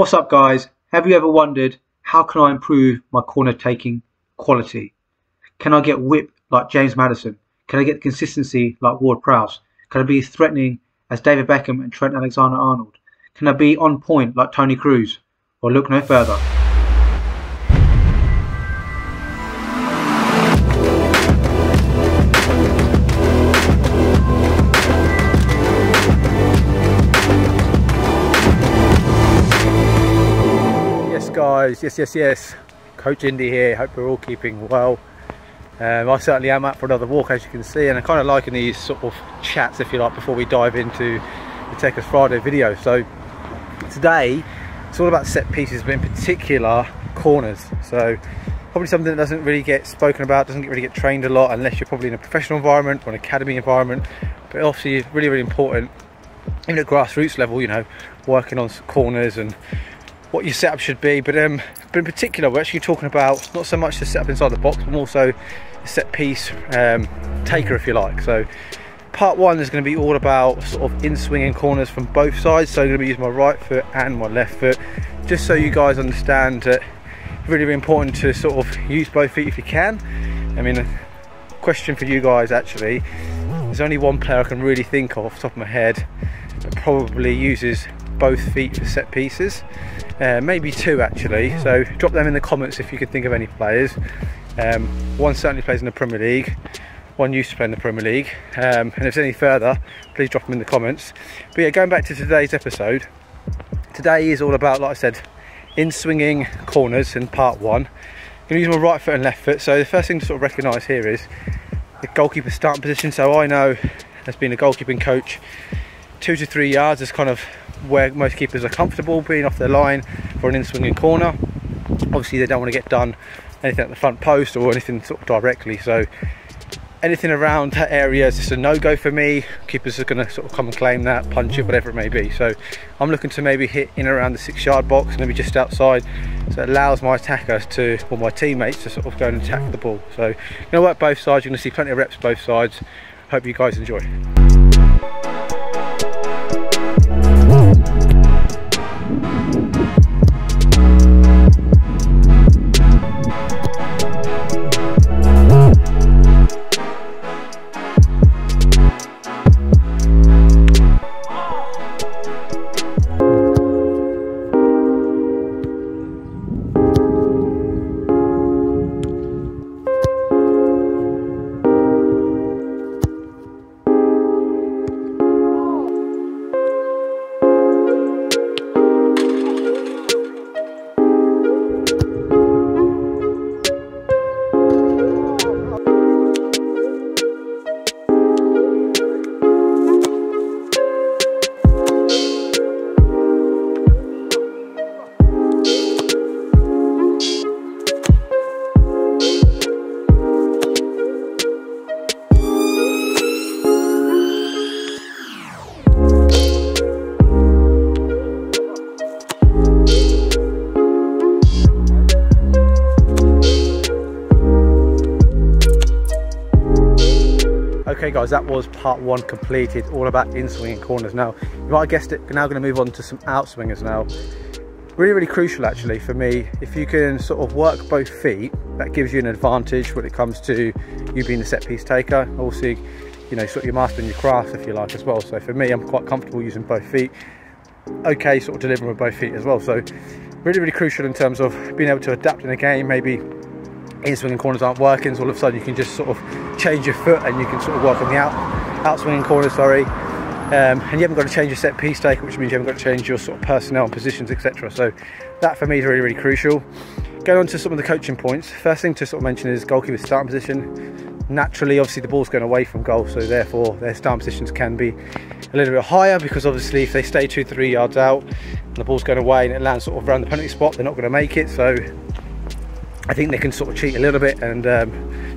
What's up guys? Have you ever wondered how can I improve my corner taking quality? Can I get whip like James Maddison? Can I get consistency like Ward-Prowse? Can I be as threatening as David Beckham and Trent Alexander-Arnold? Can I be on point like Tony Cruz? Well, look no further. Guys, yes, Coach Indy here. Hope we're all keeping well. I certainly am out for another walk, as you can see, and I'm kind of liking these sort of chats, if you like, before we dive into the Tekkers Friday video. So today it's all about set pieces, but in particular corners. So probably something that doesn't really get spoken about, doesn't really get trained a lot unless you're probably in a professional environment or an academy environment, but obviously it's really important even at grassroots level, you know, working on corners and what your setup should be. But in particular we're actually talking about not so much the setup inside the box, but more so the set piece taker, if you like. So part one is going to be all about sort of in-swinging corners from both sides. So I'm going to be using my right foot and my left foot, just so you guys understand that it's really important to sort of use both feet if you can. I mean, a question for you guys actually, there's only one player I can really think of off the top of my head that probably uses both feet for set pieces. Maybe two actually, so drop them in the comments if you could think of any players. One certainly plays in the Premier League, one used to play in the Premier League, and if there's any further, please drop them in the comments. But yeah, going back to today's episode, today is all about, like I said, in-swinging corners in part one. I'm going to use my right foot and left foot. So the first thing to sort of recognise here is the goalkeeper starting position. So I know, as being a goalkeeping coach, 2 to 3 yards is kind of where most keepers are comfortable being off their line for an in-swinging corner. Obviously they don't want to get done anything at the front post or anything sort of directly, so anything around that area is just a no-go for me. Keepers are going to sort of come and claim that, punch it, whatever it may be. So I'm looking to maybe hit in around the 6-yard box, maybe just outside, so it allows my attackers to, or my teammates to sort of go and attack the ball. So you're going to work both sides, you're going to see plenty of reps both sides. Hope you guys enjoy. Okay guys, that was part one completed, all about in-swinging corners. Now, you might have guessed it, we're now going to move on to some outswingers now. Really crucial actually for me, if you can sort of work both feet, that gives you an advantage when it comes to you being the set piece taker. Also, you know, sort of you're mastering your craft, if you like, as well. So for me, I'm quite comfortable using both feet. Okay, sort of delivering with both feet as well. So really crucial in terms of being able to adapt in a game. Maybe in-swinging corners aren't working, so all of a sudden you can just sort of change your foot and you can sort of work on the outswinging corners, sorry. And you haven't got to change your set piece taker, which means you haven't got to change your sort of personnel and positions, etc. So that for me is really crucial. Going on to some of the coaching points, first thing to sort of mention is goalkeeper's starting position. Naturally, obviously the ball's going away from goal, so therefore their starting positions can be a little bit higher, because obviously if they stay 2 to 3 yards out and the ball's going away and it lands sort of around the penalty spot, they're not going to make it. So I think they can sort of cheat a little bit, and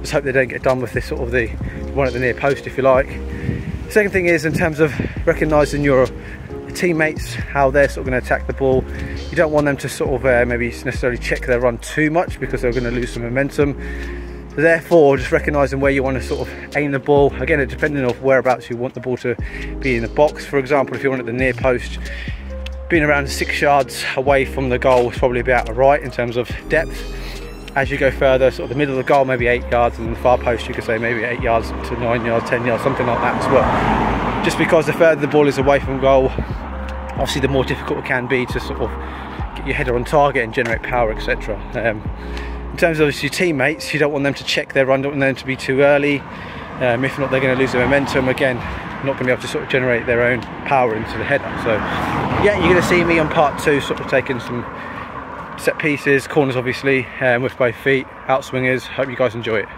just hope they don't get done with this sort of the one at the near post, if you like. Second thing is in terms of recognising your teammates, how they're sort of going to attack the ball. You don't want them to sort of maybe necessarily check their run too much, because they're going to lose some momentum. So therefore, just recognising where you want to sort of aim the ball. Again, depending on whereabouts you want the ball to be in the box. For example, if you want it at the near post, being around 6 yards away from the goal is probably about right in terms of depth. As you go further, sort of the middle of the goal, maybe 8 yards, and the far post you could say maybe 8 yards to 9 yards, 10 yards, something like that as well. Just because the further the ball is away from goal, obviously the more difficult it can be to sort of get your header on target and generate power, etc. In terms of your teammates, you don't want them to check their run, don't want them to be too early. If not, they're going to lose their momentum. Again, not going to be able to sort of generate their own power into the header. So yeah, you're going to see me on part 2 sort of taking some set pieces, corners obviously, with both feet, outswingers. Hope you guys enjoy it.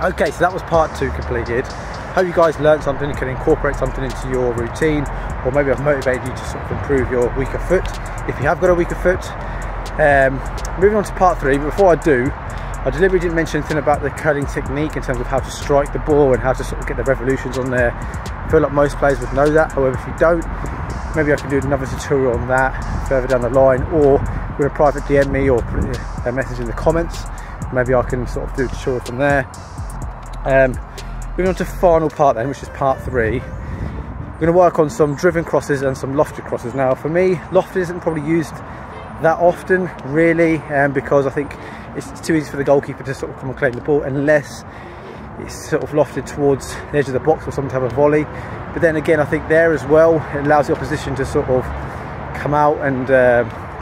Okay, so that was part 2 completed. Hope you guys learned something, you can incorporate something into your routine, or maybe I've motivated you to sort of improve your weaker foot, if you have got a weaker foot. Moving on to part 3, but before I do, I deliberately didn't mention anything about the curling technique in terms of how to strike the ball and how to sort of get the revolutions on there. I feel like most players would know that. However, if you don't, maybe I can do another tutorial on that further down the line, or with a private DM me or put a message in the comments. Maybe I can sort of do a tutorial from there. Moving on to the final part then, which is part 3. We're going to work on some driven crosses and some lofted crosses. Now for me, lofted isn't probably used that often really, because I think it's too easy for the goalkeeper to sort of come and claim the ball unless it's sort of lofted towards the edge of the box or some type of volley. But then again, I think there as well, it allows the opposition to sort of come out and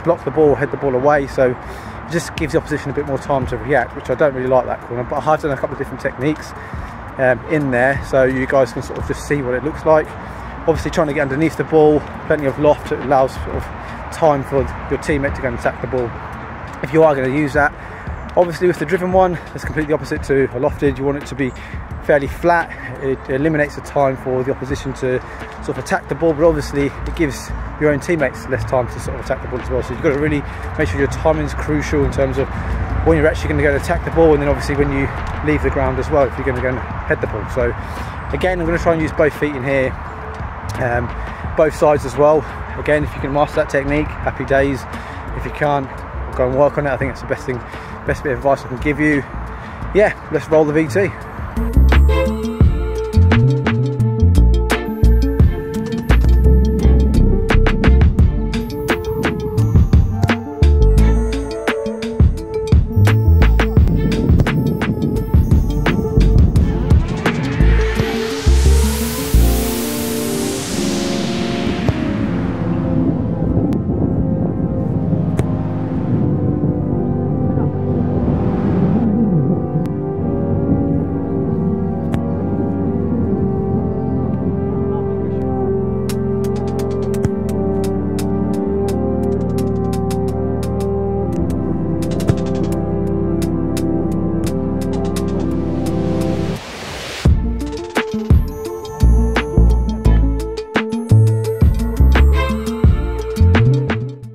block the ball, head the ball away, so it just gives the opposition a bit more time to react, which I don't really like that corner. But I have done a couple of different techniques in there, so you guys can sort of just see what it looks like. Obviously trying to get underneath the ball, plenty of loft, it allows sort of time for your teammate to go and attack the ball if you are going to use that. Obviously with the driven one, it's completely opposite to a lofted. You want it to be fairly flat. It eliminates the time for the opposition to sort of attack the ball, but obviously it gives your own teammates less time to sort of attack the ball as well. So you've got to really make sure your timing is crucial in terms of when you're actually going to go and attack the ball, and then obviously when you leave the ground as well, if you're going to go and head the ball. So again, I'm going to try and use both feet in here, both sides as well. Again, if you can master that technique, happy days. If you can't, go and work on it. I think that's the best bit of advice I can give you. Yeah, let's roll the VT.